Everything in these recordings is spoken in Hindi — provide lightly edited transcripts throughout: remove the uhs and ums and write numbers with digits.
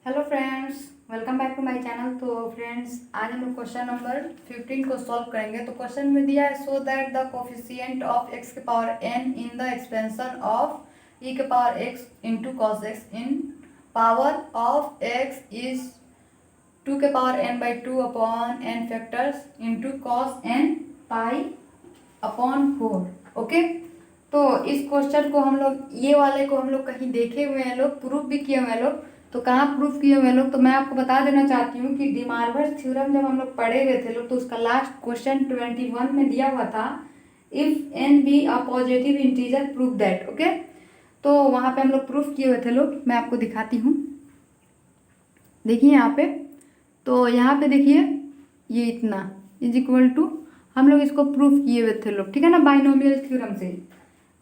Hello friends, welcome back to my channel. तो फ्रेंड्स, आज हम लोग क्वेश्चन नंबर 15 को सॉल्व करेंगे। तो क्वेश्चन में दिया है so that the coefficient of x के power n in the expansion of e के power x into cos x in power of x is 2 के power n by 2 upon n factors into cos n pi upon 4। Okay, तो इस क्वेश्चन को हम लोग ये वाले को हम लोग कहीं देखे हुए हैं, लोग प्रूफ भी किए हुए हैं लोग। तो कहाँ प्रूफ किए हुए हैं लोग, तो मैं आपको बता देना चाहती हूँ कि डिमार्वर्स थ्योरम जब हम लोग पढ़े हुए थे लोग, तो उसका लास्ट क्वेश्चन 21 में दिया हुआ था, if n be a positive integer proof that. Okay, तो वहाँ पे हम लोग प्रूफ किए हुए थे लोग। मैं आपको दिखाती हूँ, देखिए यहाँ पे। तो यहाँ पे देखिए, ये इतना इज इक्वल टू, हम लोग इसको प्रूफ किए हुए थे लोग, ठीक है ना, बाइनोमियल थ्योरम से।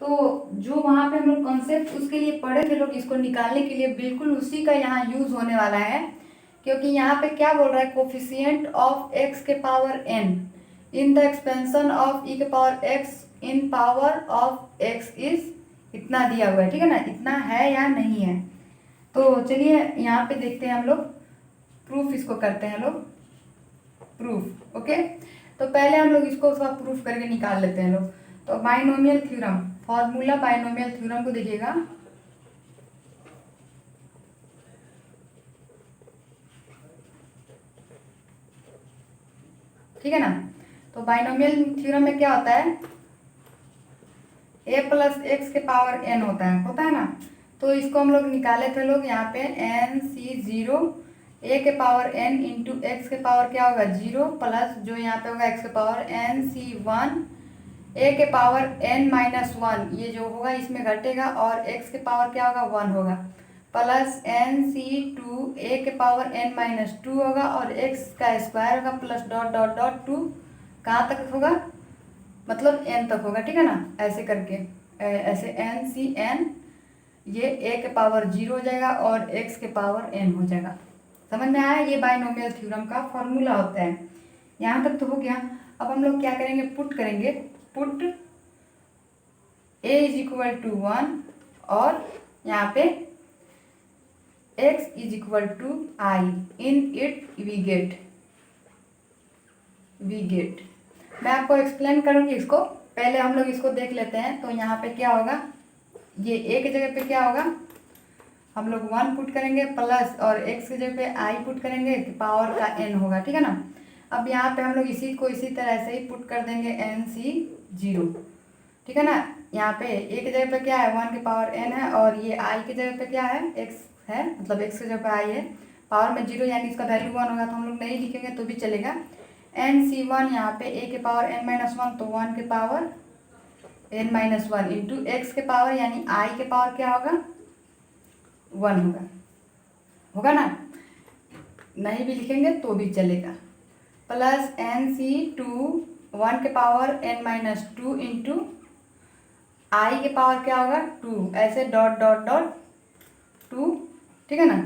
तो जो वहाँ पे हम लोग कॉन्सेप्ट उसके लिए पढ़े थे लोग, इसको निकालने के लिए बिल्कुल उसी का यहाँ यूज होने वाला है। क्योंकि यहाँ पे क्या बोल रहा है, कोफिशिएंट ऑफ x के power n in the expansion of e के power x in power of x is इतना दिया हुआ है, ठीक है ना, इतना है या नहीं है। तो चलिए यहाँ पे देखते हैं हम लोग, प्रूफ इसको करते हैं लोग, प्रूफ। ओके, तो पहले हम लोग इसको उसका प्रूफ करके निकाल लेते हैं लोग। तो binomial theorem, formula binomial theorem को देखिएगा। ठीक है ना, तो बाइनोमियल थ्योरम में क्या होता है, a प्लस एक्स के पावर n होता है ना। तो इसको हम लोग निकाले थे लोग यहाँ पे NC0 a के पावर n इंटू एक्स के पावर क्या होगा 0 प्लस जो यहाँ पे होगा x के पावर NC1 a के पावर n माइनस 1, ये जो होगा इसमें घटेगा और x के पावर क्या होगा 1 होगा, प्लस NC2 a के पावर n माइनस 2 होगा और x का स्क्वायर होगा प्लस डॉट डॉट डॉट 2, कहाँ तक होगा, मतलब n तक होगा, ठीक है ना, ऐसे करके ऐसे NCn ये a के पावर 0 हो जाएगा और x के पावर n हो जाएगा। समझ में आया, ये बाइनोमियल थ्योरम का फॉर्मूला होता है। यहाँ तक तो हो गया। अब हम लोग क्या करेंगे, पुट करेंगे, put a is equal to 1 और यहाँ पे x is equal to i in it we get. मैं आपको एक्सप्लेन करूँगी इसको, पहले हम लोग इसको देख लेते हैं। तो यहाँ पे क्या होगा, ये a की जगह पे क्या होगा, हम लोग 1 पुट करेंगे प्लस और x की जगह पे i पुट करेंगे, पावर का n होगा, ठीक है ना। अब यहाँ पे हम लोग इसी को इसी तरह से ही पुट कर देंगे NC0, ठीक है ना। यहाँ पे a की जगह पे क्या है 1 की पावर n है और ये i की जगह पे क्या है x है, मतलब x की जगह पे i है, पावर में 0 यानी इसका वैल्यू 1 होगा, तो हम लोग नहीं लिखेंगे तो भी चलेगा। NC1 यहाँ पे a के पावर n माइनस 1, तो 1 के power n minus 1 into x के पावर यानी i के पावर क्या होगा 1 होगा ना, नहीं भी लिखेंगे तो भी चलेगा, प्लस NC2 1 के पावर n माइनस 2 इंटू आई के पावर क्या होगा 2, ऐसे डॉट डॉट डॉट 2, ठीक है ना,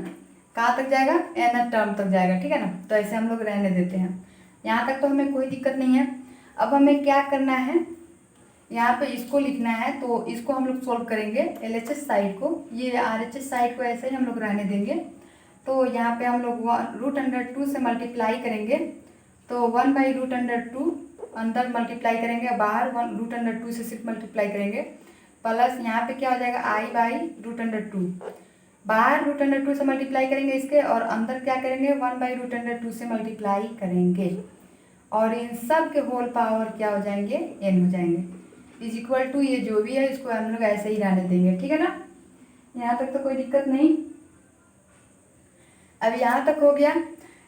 कहाँ तक जाएगा nth टर्म तक जाएगा, ठीक है ना। तो ऐसे हम लोग रहने देते हैं, यहाँ तक तो हमें कोई दिक्कत नहीं है। अब हमें क्या करना है, यहाँ पे इसको लिखना है, तो इसको हम लोग सोल्व करेंगे LHS साइड को, ये RHS साइड को ऐसे ही हम लोग रहने देंगे। तो यहाँ पे हम लोग √2 से मल्टीप्लाई करेंगे, तो 1 बाई √2 अंदर मल्टीप्लाई करेंगे, बाहर √2 से सिर्फ मल्टीप्लाई करेंगे, प्लस यहाँ पे क्या हो जाएगा i बाई √2, बाहर √2 से मल्टीप्लाई करेंगे इसके और अंदर क्या करेंगे 1 बाई √2 से मल्टीप्लाई करेंगे और इन सब के होल पावर क्या हो जाएंगे n हो जाएंगे, इज इक्वल टू ये जो भी है इसको हम लोग ऐसे ही रहने देंगे, ठीक है ना। यहाँ तक तो कोई दिक्कत नहीं। अब यहाँ तक हो गया।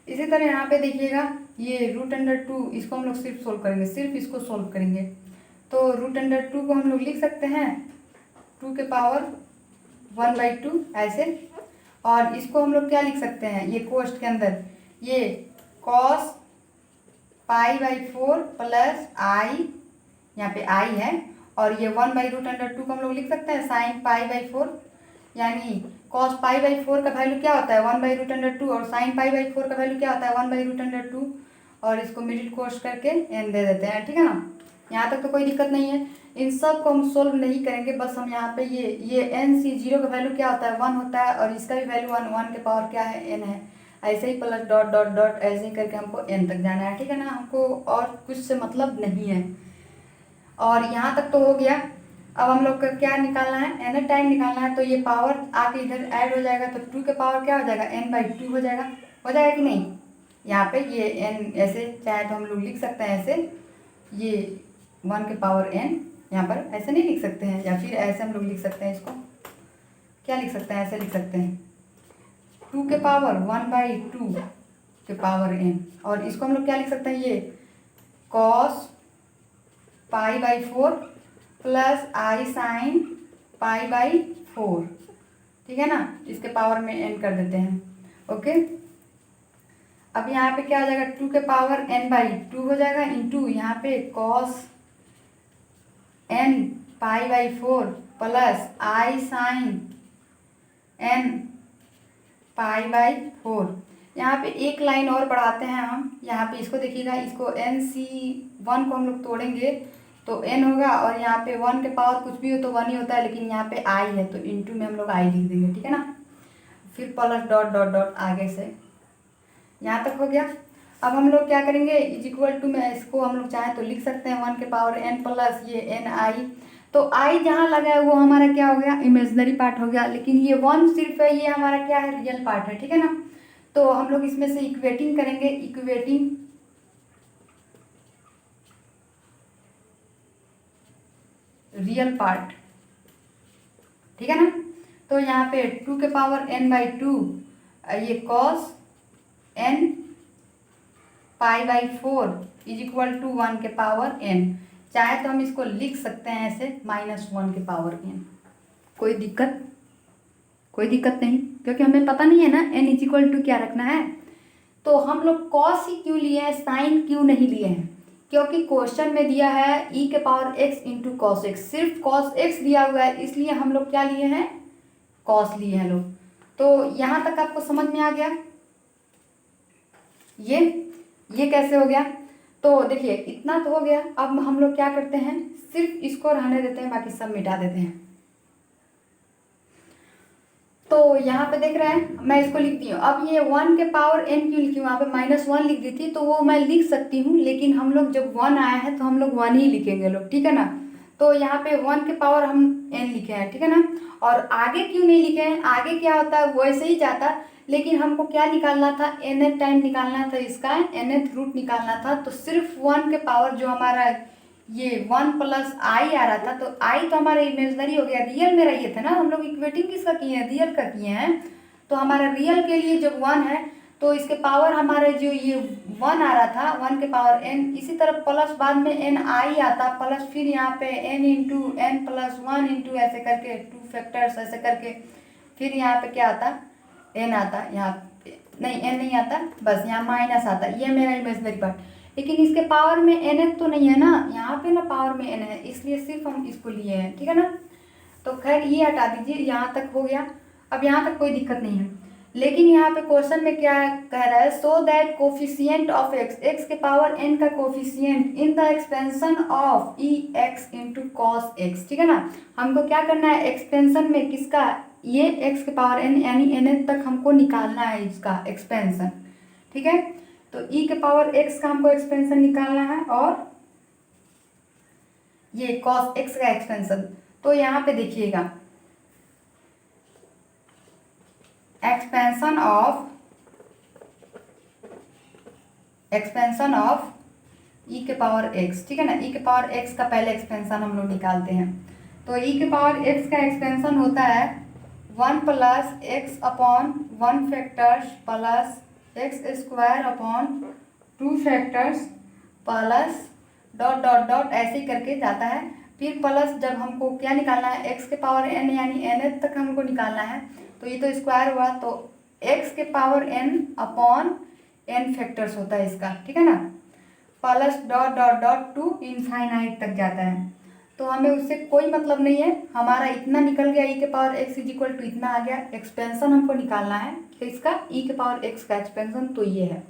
इसी तरह यहाँ पे देखिएगा, ये √2 इसको हम लोग सिर्फ सोल्व करेंगे, सिर्फ इसको सोल्व करेंगे। तो √2 को हम लोग लिख सकते हैं 2 के पावर 1 बाई 2 ऐसे, और इसको हम लोग क्या लिख सकते हैं, ये कोष्ट के अंदर ये cos pi by 4 plus i, यहाँ पे i है, और ये 1 बाई √2 को हम लोग लिख सकते हैं साइन पाई बाई 4, यानी cos पाई बाई 4 का वैल्यू क्या होता है 1 बाई √2 और साइन पाई बाई 4 का वैल्यू क्या होता है 1 बाई √2, और इसको मिडिल कोस्ट करके n दे देते हैं, ठीक है ना। यहाँ तक तो कोई दिक्कत नहीं है। इन सब को हम सोल्व नहीं करेंगे, बस हम यहाँ पे ये एन सी, जीरो का वैल्यू क्या होता है 1 होता है, और इसका भी वैल्यू 1 के पावर क्या है n है, ऐसे ही प्लस डॉट डॉट डॉट ऐसे ही करके हमको n तक जाना है, ठीक है ना। हमको और कुछ से मतलब नहीं है। और यहाँ तक तो हो गया। अब हम लोग को क्या निकालना है, n टाइम निकालना है। तो ये पावर आके इधर ऐड हो जाएगा, तो 2 के पावर क्या हो जाएगा n/2 हो जाएगा कि नहीं। यहाँ पे ये n ऐसे चाहे तो हम लोग लिख सकते हैं ऐसे, ये 1 के पावर n यहाँ पर ऐसे नहीं लिख सकते हैं, या फिर ऐसे हम लोग लिख सकते हैं, इसको क्या लिख सकते हैं, ऐसे लिख सकते हैं 2 के पावर 1/2 के पावर n, और इसको हम लोग क्या लिख सकते हैं, ये cos π/4 प्लस i sin π/4, ठीक है ना। इसके पावर में n कर देते हैं, ओके। अब यहाँ पे क्या हो जाएगा 2 के पावर n/2 हो जाएगा, इंटू यहाँ पे cos n π/4 plus i sin n π/4। यहाँ पे एक लाइन और बढ़ाते हैं हम, यहाँ पे इसको देखिएगा, इसको NC1 को हम लोग तोड़ेंगे तो n होगा, और यहाँ पे 1 के पावर कुछ भी हो तो 1 ही होता है, लेकिन यहाँ पे i है तो इंटू में हम लोग i लिख देंगे, ठीक है ना। फिर प्लस डॉट डॉट डॉट आगे से यहाँ तक हो गया। अब हम लोग क्या करेंगे, इज इक्वल टू में इसको हम लोग चाहें तो लिख सकते हैं 1 के पावर n प्लस ये ni। तो i जहाँ लगा है वो हमारा क्या हो गया, इमेजनरी पार्ट हो गया, लेकिन ये 1 सिर्फ है, ये हमारा क्या है, रियल पार्ट है, ठीक है ना। तो हम लोग इसमें से इक्वेटिंग करेंगे, इक्वेटिंग रियल पार्ट, ठीक है ना। तो यहाँ पे 2 के पावर n/2 ये cos n π/4 is equal to 1 के पावर n। चाहे तो हम इसको लिख सकते हैं ऐसे -1 के पावर n, कोई दिक्कत नहीं, क्योंकि हमें पता नहीं है ना n इज इक्वल टू क्या रखना है। तो हम लोग cos ही क्यों लिए हैं, साइन क्यों नहीं लिए हैं, क्योंकि क्वेश्चन में दिया है e के power x into cos x, सिर्फ cos x दिया हुआ है, इसलिए हम लोग क्या लिए हैं, cos लिए हैं लोग। तो यहाँ तक आपको समझ में आ गया, ये कैसे हो गया। तो देखिए इतना तो हो गया। अब हम लोग क्या करते हैं, सिर्फ इसको रहने देते हैं, बाकी सब मिटा देते हैं। तो यहाँ पे देख रहे हैं, मैं इसको लिखती हूँ। अब ये 1 के पावर n क्यों लिखी, वहाँ पे -1 लिख दी थी, तो वो मैं लिख सकती हूँ, लेकिन हम लोग जब 1 आया है तो हम लोग 1 ही लिखेंगे लोग, ठीक है ना। तो यहाँ पे 1 के पावर हम n लिखे हैं, ठीक है ना। और आगे क्यों नहीं लिखे हैं, आगे क्या होता है वैसे ही जाता, लेकिन हमको क्या निकालना था, nth टाइम निकालना था, इसका nth रूट निकालना था। तो सिर्फ 1 के पावर जो हमारा ये 1 प्लस i आ रहा था, तो i तो हमारा इमेजनरी हो गया, रियल मेरा ये था ना, हम लोग इक्वेटिंग किसका किए हैं, रियल का किए हैं। तो हमारा रियल के लिए जब 1 है तो इसके पावर हमारे जो ये 1 आ रहा था 1 के पावर n, इसी तरह प्लस बाद में ni आता, प्लस फिर यहाँ पे n into n plus 1 into ऐसे करके 2 फैक्टर्स ऐसे करके, फिर यहाँ पे क्या आता, n आता, यहाँ पे नहीं n नहीं आता, बस यहाँ माइनस आता, ये मेरा इमेजनरी पार्ट। लेकिन इसके पावर में nth तो नहीं है ना, यहाँ पे ना पावर में n है, इसलिए सिर्फ हम इसको लिए हैं, ठीक है ना। तो खैर ये हटा दीजिए, यहाँ तक हो गया। अब यहाँ तक कोई दिक्कत नहीं है, लेकिन यहाँ पे क्वेश्चन में क्या कह रहा है, so that coefficient of x के पावर n का coefficient in the expansion of e x into cos x, ठीक है ना। हमको क्या करना है, एक्सपेंशन में किसका, ये x के पावर n यानी n तक हमको निकालना है इसका एक्सपेंशन, ठीक है। तो e के पावर x का हमको एक्सपेंशन निकालना है, और ये cos x का एक्सपेंशन। तो यहाँ पे देखिएगा, एक्सपेंशन ऑफ e के पावर x, ठीक है ना। e के पावर x का पहले एक्सपेंशन हम लोग निकालते हैं। तो e के पावर x का एक्सपेंशन होता है 1 plus x upon 1 factors plus x square upon 2 factors plus dot dot dot ऐसे ही करके जाता है। फिर प्लस जब हमको क्या निकालना है, x के पावर n यानी n तक हमको निकालना है, तो ये तो स्क्वायर हुआ, तो x के power n upon n factors होता है इसका, ठीक है ना। Plus dot dot dot to infinite तक जाता है। तो हमें उससे कोई मतलब नहीं है, हमारा इतना निकल गया, e के power x is equal to इतना आ गया। एक्सपेंशन हमको निकालना है, तो इसका e के पावर x का एक्सपेंशन तो ये है।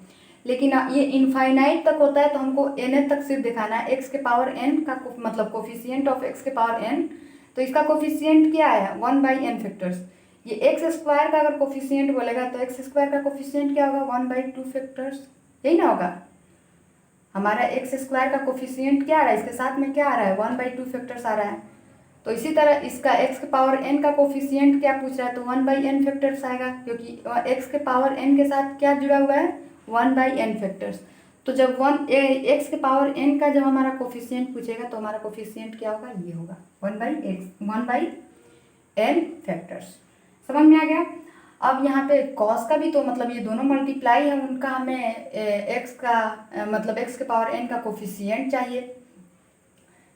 लेकिन ये इनफाइनाइट तक होता है तो हमको एन तक सिर्फ दिखाना है। एक्स के पावर एन का मतलब कोफिशिएंट ऑफ एक्स के पावर एन, तो इसका कोफिशिएंट क्या है 1/n फैक्टर्स। ये एक्स स्क्वायर का अगर कोफिशिएंट बोलेगा तो एक्स स्क्वायर का कोफिशिएंट क्या होगा 1/2 फैक्टर्स, यही ना होगा। हमारा एक्स स्क्वायर का कोफिशिएंट क्या आ रहा है, इसके साथ में क्या आ रहा है 1/2 फैक्टर्स आ रहा है। तो इसी तरह इसका एक्स के पावर एन का कोफिशिएंट क्या पूछ रहा है, तो 1/n फैक्टर्स आएगा, क्योंकि एक्स के पावर एन के साथ क्या जुड़ा हुआ है 1/n फैक्टर्स। तो जब एक्स के पावर एन का जब हमारा कोफिशिएंट पूछेगा तो हमारा कोफिशिएंट क्या होगा, ये होगा 1/n फैक्टर्स। समझ में आ गया। अब यहाँ पे कॉस का भी तो मतलब ये दोनों मल्टीप्लाई है उनका, हमें एक्स का मतलब एक्स के पावर एन का कोफिशिएंट चाहिए।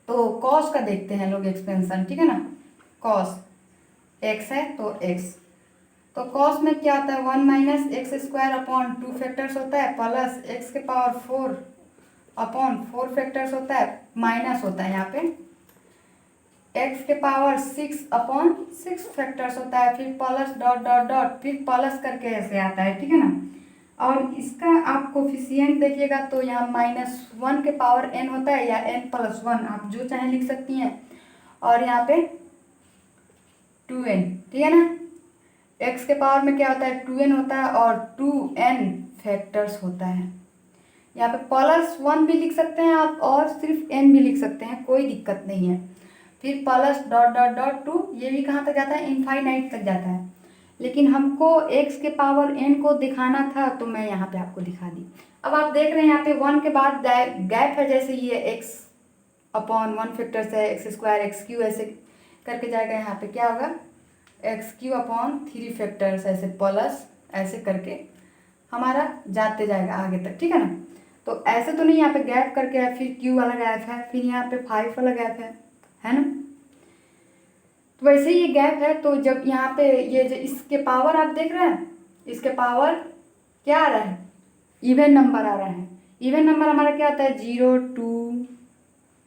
तो कॉस का देखते हैं लोग एक्सपेंशन, ठीक है ना। कॉस एक्स है तो एक्स, तो कॉस में क्या होता है 1 - एक्स स्क्वायर अपॉन 2 फैक्टर्स होता है, प्लस एक्स के पावर 4 अपॉन 4 फैक्टर्स होता है, माइनस होता है यहाँ पे एक्स के पावर 6 अपॉन 6 फैक्टर्स होता है, फिर प्लस डॉट डॉट डॉट, फिर प्लस करके ऐसे आता है, ठीक है ना। और इसका आप कोफिशिएंट देखिएगा तो यहाँ -1 के पावर n होता है या n+1, आप जो चाहे लिख सकती हैं। और यहाँ पे 2n, ठीक है ना। x के पावर में क्या होता है 2n होता है और 2n फैक्टर्स होता है। यहाँ पे +1 भी लिख सकते हैं आप और सिर्फ n भी लिख सकते हैं, कोई दिक्कत नहीं है। फिर प्लस डॉट डॉट डॉट 2, ये भी कहाँ तक जाता है इनफाइनाइट तक जाता है, लेकिन हमको x के पावर n को दिखाना था तो मैं यहाँ पे आपको दिखा दी। अब आप देख रहे हैं यहाँ पे 1 के बाद गैप है, जैसे ये x अपॉन 1 फैक्टर्स है, एक्स स्क्वायर एक्स क्यू ऐसे करके जाएगा, यहाँ पे क्या होगा x³ अपॉन 3 फैक्टर्स, ऐसे प्लस ऐसे करके हमारा जाते जाएगा आगे तक, ठीक है ना। तो ऐसे तो नहीं यहाँ पे गैप करके है, फिर q वाला गैप है, फिर यहाँ पे 5 वाला गैप है ना। तो वैसे ही ये गैप है, तो जब यहाँ पे ये जो इसके पावर आप देख रहे हैं, इसके पावर क्या आ रहा है इवन नंबर आ रहा है। इवन नंबर हमारा क्या होता है 0 2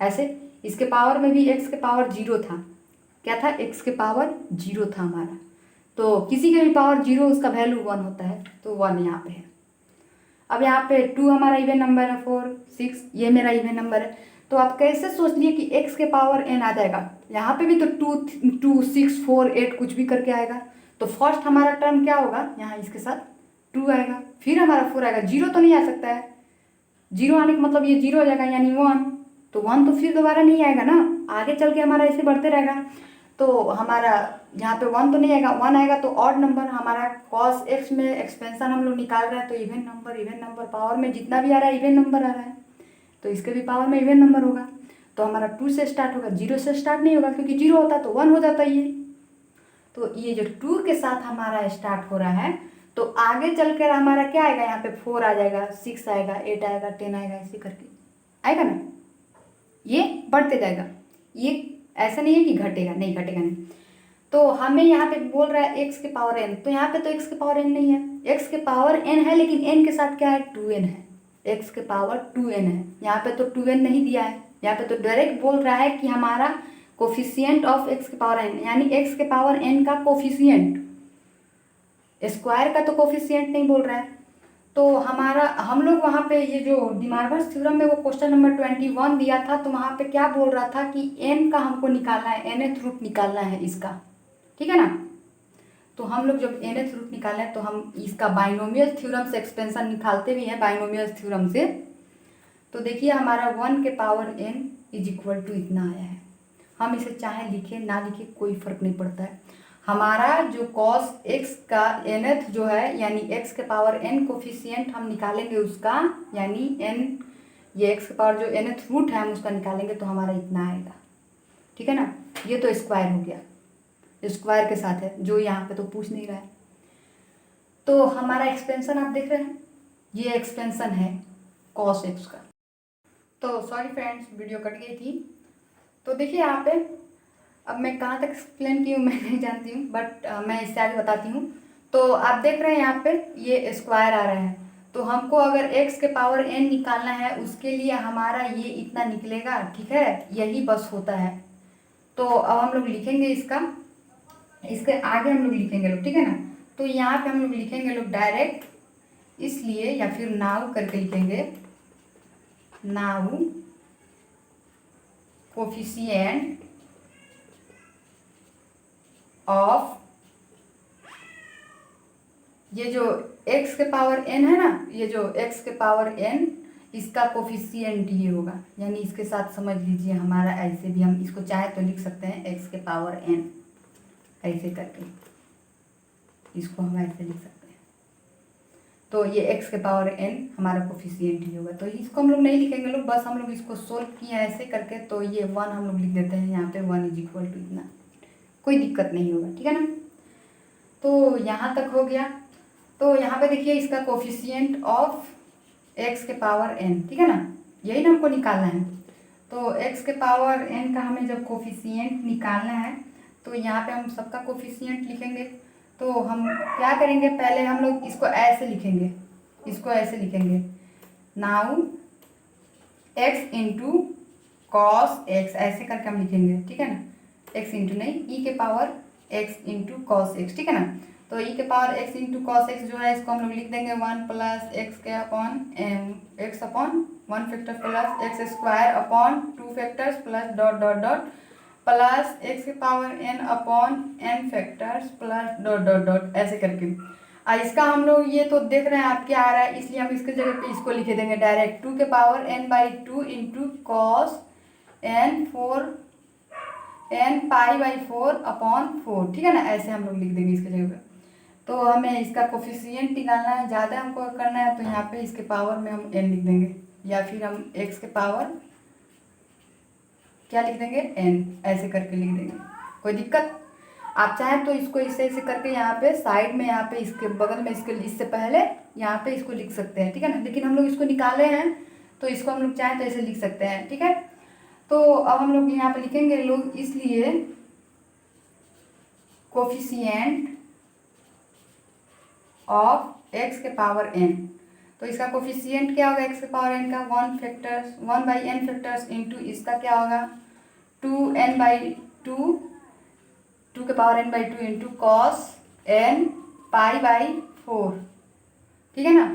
ऐसे। इसके पावर में भी x के पावर 0 था, क्या था x के पावर 0 था हमारा, तो किसी के भी पावर 0 उसका वैल्यू 1 होता है, तो 1 यहाँ पे है। अब यहाँ पे 2 हमारा इवन नंबर है, 4 6 ये मेरा इवन नंबर है। तो आप कैसे सोच लिए कि x के पावर n आ जाएगा, यहाँ पे भी तो 2 6 4 8 कुछ भी करके आएगा। तो फर्स्ट हमारा टर्म क्या होगा, यहाँ इसके साथ 2 आएगा, फिर हमारा 4 आएगा, 0 तो नहीं आ सकता है, 0 आने का मतलब ये 0 हो जाएगा यानी 1, तो 1 तो फिर दोबारा नहीं आएगा ना, आगे चल के हमारा ऐसे बढ़ते रहेगा। तो हमारा यहाँ पे 1 तो नहीं आएगा, 1 आएगा तो ऑड नंबर। हमारा cos x में एक्सपेंशन हम लोग निकाल रहे हैं, तो इवन नंबर पावर में जितना भी आ रहा है इवन नंबर आ रहा है, तो इसके भी पावर में इवन नंबर होगा। तो हमारा 2 से स्टार्ट होगा, 0 से स्टार्ट नहीं होगा, क्योंकि 0 होता तो 1 हो जाता ये। तो ये जो 2 के साथ हमारा स्टार्ट हो रहा है, तो आगे चलकर हमारा क्या आएगा, यहाँ पे 4 आ जाएगा, 6 आएगा, 8 आएगा, 10 आएगा, ऐसे करके आएगा ना, ये बढ़ते जाएगा। ये ऐसा नहीं है कि घटेगा, नहीं घटेगा नहीं। तो हमें यहाँ पे बोल रहा है x के पावर n, तो यहाँ पे तो x के पावर n नहीं है, x के पावर n है, लेकिन n के साथ क्या है 2n है, x के पावर 2n है। यहाँ पे तो 2n नहीं दिया है, यहाँ पे तो डायरेक्ट बोल रहा है कि हमारा कोफिशिएंट ऑफ x के पावर n, यानी x के पावर n का कोफिशिएंट, स्क्वायर का तो कोफिशिएंट नहीं बोल रहा है। तो हमारा हम लोग वहाँ पे ये जो डिमार्वर्स थ्योरम में वो क्वेश्चन नंबर 21 दिया था, तो वहाँ पे क्या बोल रहा था कि n का हमको निकालना है, nth रूट निकालना है इसका, ठीक है ना। तो हम लोग जब nth रूट निकालें तो हम इसका बाइनोमियल थ्योरम से एक्सपेंशन निकालते भी हैं, बाइनोमियल थ्योरम से। तो देखिए हमारा 1 के पावर n = इतना आया है। हम इसे चाहे लिखे ना लिखे कोई फर्क नहीं पड़ता है। हमारा जो cos x का nth जो है, यानी x के पावर n कोफिशिएंट हम निकालेंगे उसका, यानी n ये x के पावर जो nth रूट है हम उसका निकालेंगे, तो हमारा इतना आएगा, ठीक है ना। ये तो स्क्वायर हो गया, स्क्वायर के साथ है, जो यहाँ पे तो पूछ नहीं रहा है। तो हमारा एक्सपेंशन आप देख रहे हैं, ये एक्सपेंशन है cos x का। तो सॉरी फ्रेंड्स, वीडियो कट गई थी। तो देखिए यहाँ पे अब मैं कहाँ तक एक्सप्लेन की हूँ मैं नहीं जानती हूँ, बट मैं इससे आगे बताती हूँ। तो आप देख रहे हैं यहाँ पे ये स्क्वायर आ रहा है, तो हमको अगर x के पावर n निकालना है उसके लिए हमारा ये इतना निकलेगा, ठीक है, यही बस होता है। तो अब हम लोग लिखेंगे इसका, इसके आगे हम लोग लिखेंगे लोग, ठीक है ना। तो यहाँ पे हम लोग लिखेंगे लोग डायरेक्ट इसलिए या फिर नाउ करके लिखेंगे, नाउ कोफिशिएंट ऑफ, ये जो x के पावर n है ना, ये जो x के पावर n, इसका कोफिशिएंट ये होगा, यानी इसके साथ समझ लीजिए हमारा, ऐसे भी हम इसको चाहे तो लिख सकते हैं x के पावर n, ऐसे करके इसको हम ऐसे लिख सकते हैं। तो ये x के पावर n हमारा कोफिशिएंट ही होगा। तो इसको हम लोग नहीं लिखेंगे लोग, बस हम लोग इसको सोल्व किए ऐसे करके, तो ये 1 हम लोग लिख देते हैं यहाँ पे, 1 = इतना, कोई दिक्कत नहीं होगा, ठीक है ना। तो यहाँ तक हो गया। तो यहाँ पे देखिए इसका कोफिशिएंट ऑफ x के पावर n, ठीक है ना, यही ना हमको निकालना है। तो x के पावर n का हमें जब कोफिशिएंट निकालना है तो यहाँ पे हम सबका कोफिशिएंट लिखेंगे। तो हम क्या करेंगे, पहले हम लोग इसको ऐसे लिखेंगे, इसको ऐसे लिखेंगे, now x into cos x, ऐसे करके हम लिखेंगे, ठीक है ना, x इंटू नहीं, e के power x into cos x, ठीक है ना। तो e के power x into cos x जो है इसको हम लोग लिख देंगे 1 प्लस x के upon x upon 1 factor plus x square upon 2 factors plus dot dot dot plus x के power n upon n factors plus dot dot dot, ऐसे करके। इसका हम लोग ये तो देख रहे हैं आप क्या आ रहा है, इसलिए हम इसके जगह पे इसको लिखे देंगे डायरेक्ट 2 के power n/2 into cos n 4 n π/4 upon 4, ठीक है ना, ऐसे हम लोग लिख देंगे इसके जगह पे। तो हमें इसका कोफिशिएंट निकालना है, ज़्यादा हमको करना है, तो यहाँ पे इसके पावर में हम n लिख देंगे, या फिर हम x के पावर क्या लिख देंगे, n, ऐसे करके लिख देंगे, कोई दिक्कत। आप चाहें तो इसको ऐसे करके यहाँ पे साइड में, यहाँ पे इसके बगल में, इसके इससे पहले यहाँ पे इसको लिख सकते हैं, ठीक है ना, लेकिन हम लोग इसको निकाले हैं तो इसको हम लोग चाहें तो ऐसे लिख सकते हैं, ठीक है। तो अब हम लोग यहाँ पे लिखेंगे लोग, इसलिए कोफिशिएंट ऑफ x के पावर n, तो इसका कोफिशिएंट क्या होगा, x के पावर n का 1 फैक्टर्स 1/n फैक्टर्स इंटू इसका क्या होगा 2n/2, 2 के power n/2 into cos n π/4, ठीक है ना।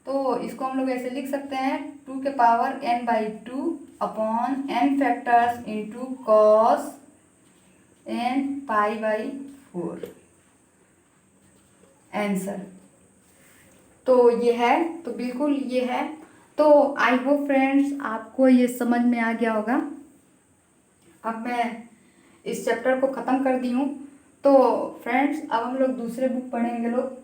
तो इसको हम लोग ऐसे लिख सकते हैं 2 के power n/2 upon n factors into cos n π/4, answer. तो ये है, तो बिल्कुल ये है। तो आई होप फ्रेंड्स आपको ये समझ में आ गया होगा। अब मैं इस चैप्टर को ख़त्म कर दी हूँ। तो फ्रेंड्स अब हम लोग दूसरे बुक पढ़ेंगे लोग,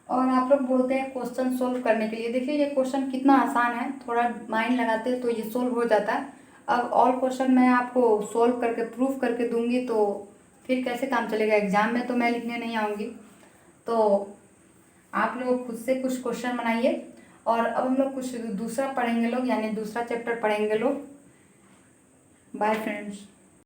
और आप लोग बोलते हैं क्वेश्चन सोल्व करने के लिए। देखिए ये क्वेश्चन कितना आसान है, थोड़ा माइंड लगाते हैं तो ये सोल्व हो जाता है। अब ऑल क्वेश्चन मैं आपको सोल्व करके प्रूफ करके दूंगी, तो फिर कैसे काम चलेगा, एग्जाम में तो मैं लिखने नहीं आऊँगी। तो आप लोग खुद से कुछ क्वेश्चन बनाइए, और अब हम लोग कुछ दूसरा पढ़ेंगे लोग, यानी दूसरा चैप्टर पढ़ेंगे लोग। Bye friends.